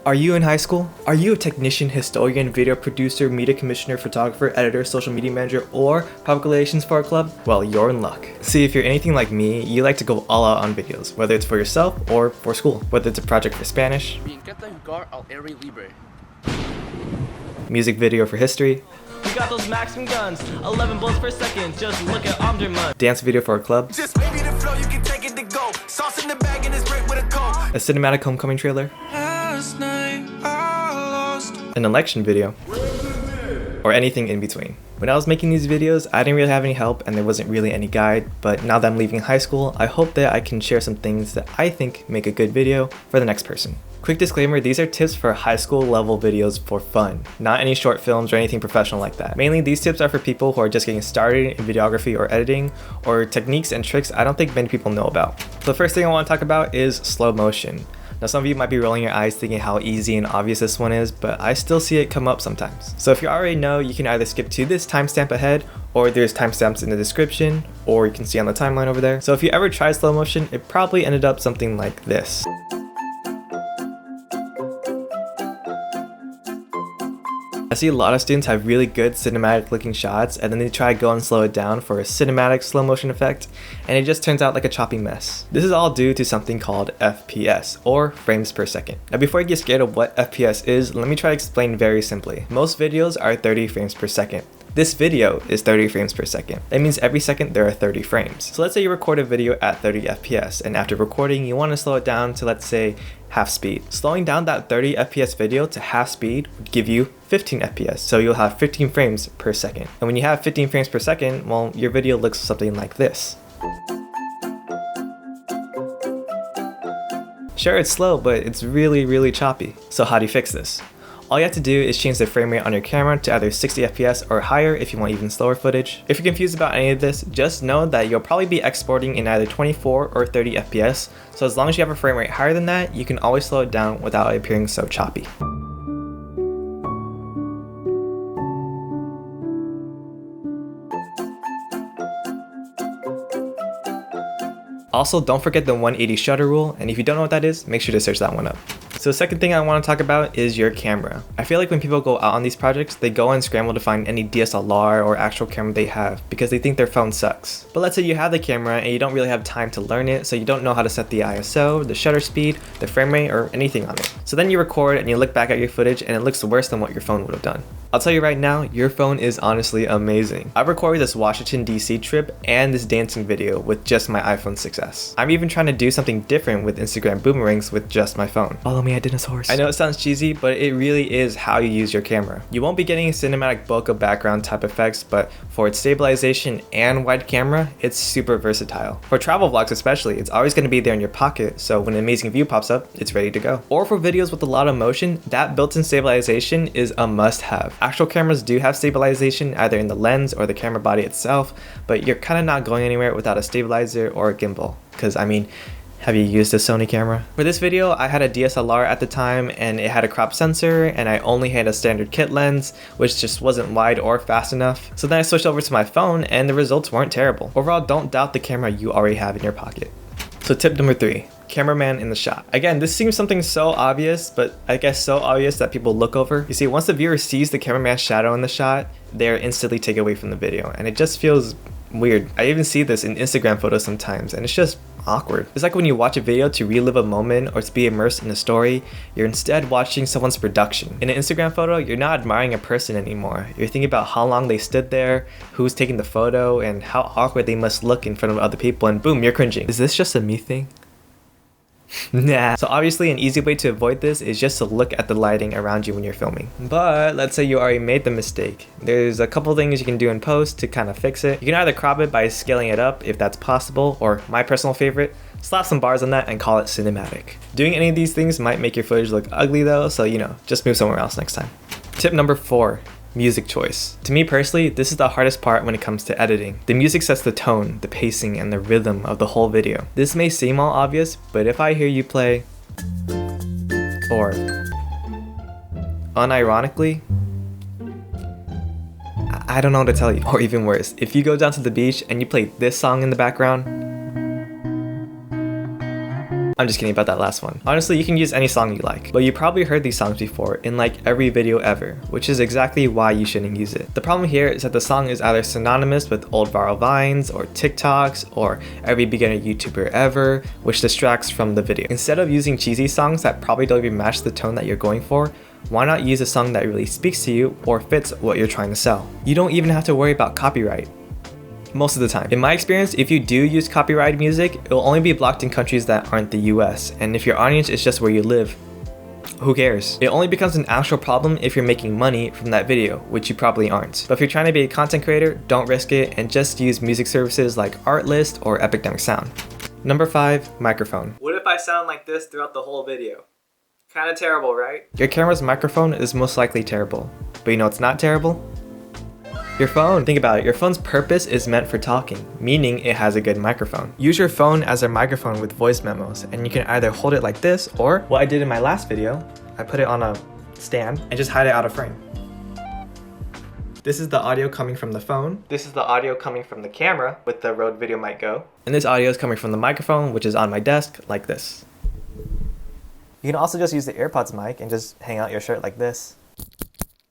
Are you in high school? Are you a technician, historian, video producer, media commissioner, photographer, editor, social media manager, or public relations for a club? Well, you're in luck. See, if you're anything like me, you like to go all out on videos, whether it's for yourself or for school. Whether it's a project for Spanish, music video for history, we got those Maxim guns, 11 bullets per second, just look at Omdurman. Dance video for a club, just maybe the flow, you can take it to go. Sauce in the bag and it's break with a coat. a cinematic homecoming trailer, an election video, or anything in between. When I was making these videos, I didn't really have any help and there wasn't really any guide, but now that I'm leaving high school, I hope that I can share some things that I think make a good video for the next person. Quick disclaimer, these are tips for high school level videos for fun, not any short films or anything professional like that. Mainly these tips are for people who are just getting started in videography or editing, or techniques and tricks I don't think many people know about. So the first thing I want to talk about is slow motion. Now some of you might be rolling your eyes thinking how easy and obvious this one is, but I still see it come up sometimes. So if you already know, you can either skip to this timestamp ahead, or there's timestamps in the description, or you can see on the timeline over there. So if you ever tried slow motion, it probably ended up something like this. I see a lot of students have really good cinematic looking shots and then they try to go and slow it down for a cinematic slow motion effect and it just turns out like a choppy mess. This is all due to something called FPS, or frames per second. Now before you get scared of what FPS is, let me try to explain very simply. Most videos are 30 frames per second. This video is 30 frames per second. That means every second there are 30 frames. So let's say you record a video at 30 FPS and after recording you want to slow it down to, let's say, half speed. Slowing down that 30 FPS video to half speed would give you 15 FPS. So you'll have 15 frames per second. And when you have 15 frames per second, well, your video looks something like this. Sure, it's slow, but it's really choppy. So how do you fix this? All you have to do is change the frame rate on your camera to either 60 FPS or higher if you want even slower footage. If you're confused about any of this, just know that you'll probably be exporting in either 24 or 30 FPS, so as long as you have a frame rate higher than that, you can always slow it down without it appearing so choppy. Also, don't forget the 180 shutter rule, and if you don't know what that is, make sure to search that one up. So the second thing I want to talk about is your camera. I feel like when people go out on these projects, they go and scramble to find any DSLR or actual camera they have because they think their phone sucks. But let's say you have the camera and you don't really have time to learn it, so you don't know how to set the ISO, the shutter speed, the frame rate, or anything on it. So then you record and you look back at your footage and it looks worse than what your phone would have done. I'll tell you right now, your phone is honestly amazing. I recorded this Washington DC trip and this dancing video with just my iPhone 6s. I'm even trying to do something different with Instagram boomerangs with just my phone. Follow me, I did a horse. I know it sounds cheesy, but it really is how you use your camera. You won't be getting a cinematic bokeh background type effects, but for its stabilization and wide camera, it's super versatile. For travel vlogs especially, it's always going to be there in your pocket, so when an amazing view pops up, it's ready to go. Or for videos with a lot of motion, that built-in stabilization is a must-have. Actual cameras do have stabilization either in the lens or the camera body itself, but you're kind of not going anywhere without a stabilizer or a gimbal. Because I mean, have you used a Sony camera? For this video, I had a DSLR at the time and it had a crop sensor and I only had a standard kit lens, which just wasn't wide or fast enough. So then I switched over to my phone and the results weren't terrible. Overall, don't doubt the camera you already have in your pocket. So tip number 3. Cameraman in the shot. Again, this seems something so obvious, but I guess so obvious that people look over. You see, once the viewer sees the cameraman's shadow in the shot, they're instantly taken away from the video and it just feels weird. I even see this in Instagram photos sometimes and it's just awkward. It's like when you watch a video to relive a moment or to be immersed in a story, you're instead watching someone's production. In an Instagram photo, you're not admiring a person anymore. You're thinking about how long they stood there, who's taking the photo, and how awkward they must look in front of other people, and boom, you're cringing. Is this just a me thing? Nah. So obviously an easy way to avoid this is just to look at the lighting around you when you're filming. But let's say you already made the mistake. There's a couple things you can do in post to kind of fix it. You can either crop it by scaling it up if that's possible, or my personal favorite, slap some bars on that and call it cinematic. Doing any of these things might make your footage look ugly though, so you know, just move somewhere else next time. Tip number 4. Music choice. To me personally, this is the hardest part when it comes to editing. The music sets the tone, the pacing, and the rhythm of the whole video. This may seem all obvious, but if I hear you play, or unironically, I don't know what to tell you. Or even worse, if you go down to the beach and you play this song in the background, I'm just kidding about that last one. Honestly, you can use any song you like, but you probably heard these songs before in like every video ever, which is exactly why you shouldn't use it. The problem here is that the song is either synonymous with old viral vines or TikToks or every beginner YouTuber ever, which distracts from the video. Instead of using cheesy songs that probably don't even match the tone that you're going for, why not use a song that really speaks to you or fits what you're trying to sell? You don't even have to worry about copyright. Most of the time. In my experience, if you do use copyrighted music, it will only be blocked in countries that aren't the US, and if your audience is just where you live, who cares? It only becomes an actual problem if you're making money from that video, which you probably aren't. But if you're trying to be a content creator, don't risk it and just use music services like Artlist or Epidemic Sound. Number 5, microphone. What if I sound like this throughout the whole video? Kinda terrible, right? Your camera's microphone is most likely terrible, but you know what's not terrible? Your phone. Think about it, your phone's purpose is meant for talking, meaning it has a good microphone. Use your phone as a microphone with voice memos, and you can either hold it like this, or what I did in my last video, I put it on a stand and just hide it out of frame. This is the audio coming from the phone. This is the audio coming from the camera with the Rode Video Mic Go. And this audio is coming from the microphone, which is on my desk like this. You can also just use the AirPods mic and just hang out your shirt like this.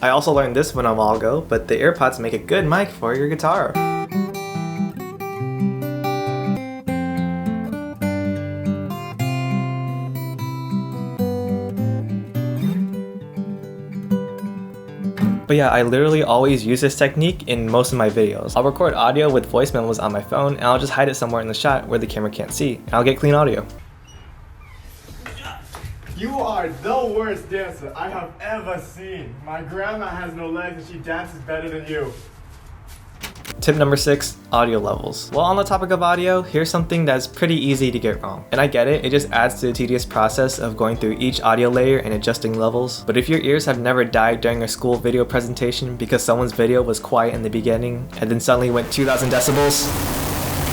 I also learned this one a while ago, but the AirPods make a good mic for your guitar. But yeah, I literally always use this technique in most of my videos. I'll record audio with voice memos on my phone and I'll just hide it somewhere in the shot where the camera can't see, and I'll get clean audio. You are the worst dancer I have ever seen. My grandma has no legs and she dances better than you. Tip number 6, audio levels. Well, on the topic of audio, here's something that's pretty easy to get wrong. And I get it just adds to the tedious process of going through each audio layer and adjusting levels. But if your ears have never died during a school video presentation because someone's video was quiet in the beginning and then suddenly went 2,000 decibels,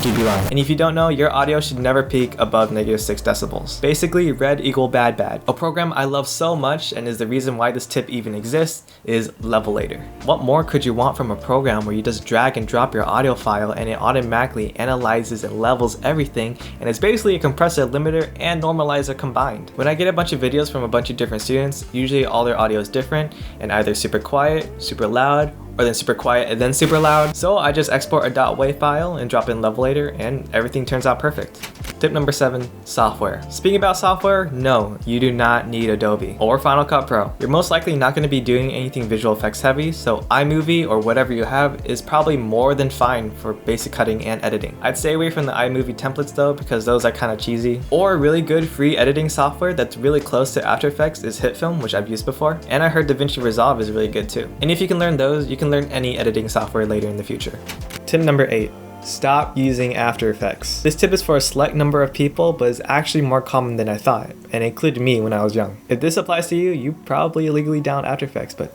you'd be lying. And if you don't know, your audio should never peak above -6 decibels. Basically, red equal bad bad. A program I love so much and is the reason why this tip even exists is Levelator. What more could you want from a program where you just drag and drop your audio file and it automatically analyzes and levels everything, and it's basically a compressor, limiter, and normalizer combined. When I get a bunch of videos from a bunch of different students, usually all their audio is different and either super quiet, super loud, or then super quiet and then super loud. So I just export a .wav file and drop in Levelator and everything turns out perfect. Tip number 7, software. Speaking about software, no, you do not need Adobe or Final Cut Pro. You're most likely not going to be doing anything visual effects heavy, so iMovie or whatever you have is probably more than fine for basic cutting and editing. I'd stay away from the iMovie templates though, because those are kind of cheesy. Or really good free editing software that's really close to After Effects is HitFilm, which I've used before, and I heard DaVinci Resolve is really good too. And if you can learn those, you can learn any editing software later in the future. Tip number 8. Stop using After Effects. This tip is for a select number of people, but is actually more common than I thought, and it included me when I was young. If this applies to you, you probably illegally download After Effects, but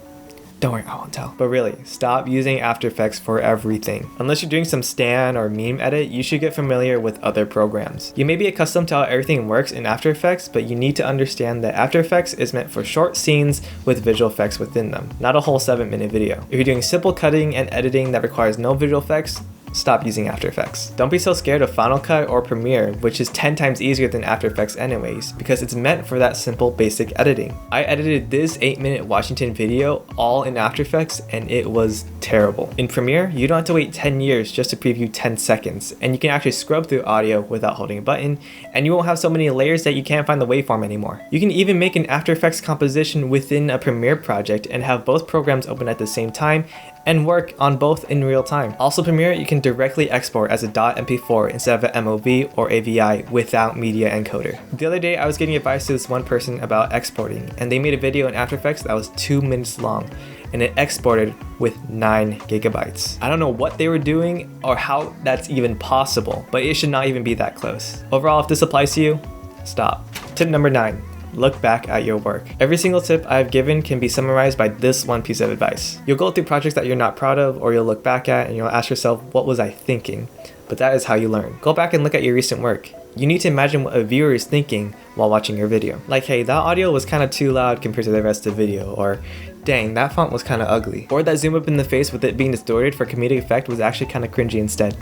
don't worry, I won't tell. But really, stop using After Effects for everything. Unless you're doing some stan or meme edit, you should get familiar with other programs. You may be accustomed to how everything works in After Effects, but you need to understand that After Effects is meant for short scenes with visual effects within them, not a whole 7-minute video. If you're doing simple cutting and editing that requires no visual effects, stop using After Effects. Don't be so scared of Final Cut or Premiere, which is 10 times easier than After Effects anyways, because it's meant for that simple basic editing. I edited this 8-minute Washington video all in After Effects and it was terrible. In Premiere, you don't have to wait 10 years just to preview 10 seconds, and you can actually scrub through audio without holding a button, and you won't have so many layers that you can't find the waveform anymore. You can even make an After Effects composition within a Premiere project and have both programs open at the same time and work on both in real time. Also, Premiere, you can directly export as a .mp4 instead of an MOV or AVI without media encoder. The other day, I was giving advice to this one person about exporting, and they made a video in After Effects that was 2 minutes long, and it exported with 9 gigabytes. I don't know what they were doing or how that's even possible, but it should not even be that close. Overall, if this applies to you, stop. Tip number 9. Look back at your work. Every single tip I've given can be summarized by this one piece of advice. You'll go through projects that you're not proud of, or you'll look back at and you'll ask yourself, what was I thinking? But that is how you learn. Go back and look at your recent work. You need to imagine what a viewer is thinking while watching your video. Like, hey, that audio was kind of too loud compared to the rest of the video, or dang, that font was kind of ugly. Or that zoom up in the face with it being distorted for comedic effect was actually kind of cringy instead.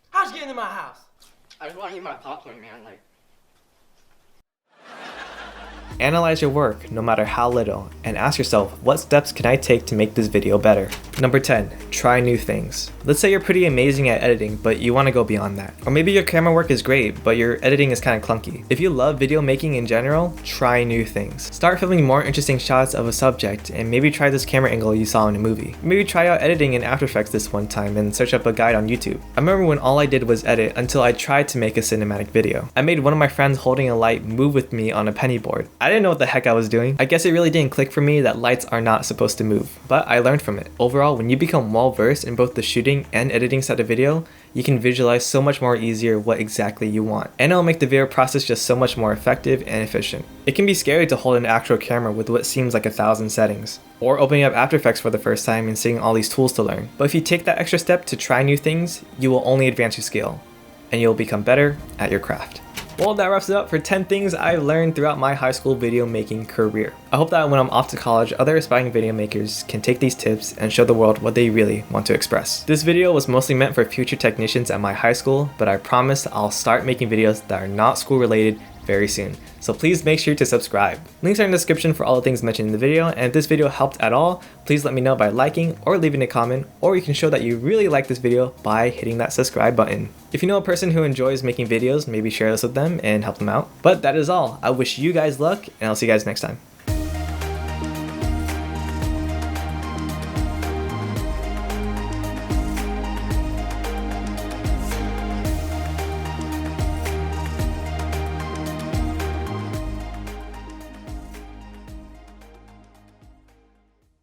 How'd you get into my house? I was walking eat my popcorn, man. Like. Analyze your work, no matter how little, and ask yourself, what steps can I take to make this video better? Number 10, try new things. Let's say you're pretty amazing at editing, but you want to go beyond that. Or maybe your camera work is great, but your editing is kind of clunky. If you love video making in general, try new things. Start filming more interesting shots of a subject, and maybe try this camera angle you saw in a movie. Maybe try out editing in After Effects this one time and search up a guide on YouTube. I remember when all I did was edit until I tried to make a cinematic video. I made one of my friends holding a light move with me on a penny board. I didn't know what the heck I was doing. I guess it really didn't click for me that lights are not supposed to move, but I learned from it. Overall, when you become well versed in both the shooting and editing side of video, you can visualize so much more easier what exactly you want, and it'll make the video process just so much more effective and efficient. It can be scary to hold an actual camera with what seems like 1,000 settings, or opening up After Effects for the first time and seeing all these tools to learn. But if you take that extra step to try new things, you will only advance your skill, and you'll become better at your craft. Well, that wraps it up for 10 things I've learned throughout my high school video making career. I hope that when I'm off to college, other aspiring video makers can take these tips and show the world what they really want to express. This video was mostly meant for future technicians at my high school, but I promise I'll start making videos that are not school related very soon. So please make sure to subscribe. Links are in the description for all the things mentioned in the video, and if this video helped at all, please let me know by liking or leaving a comment, or you can show that you really like this video by hitting that subscribe button. If you know a person who enjoys making videos, maybe share this with them and help them out. But that is all. I wish you guys luck, and I'll see you guys next time.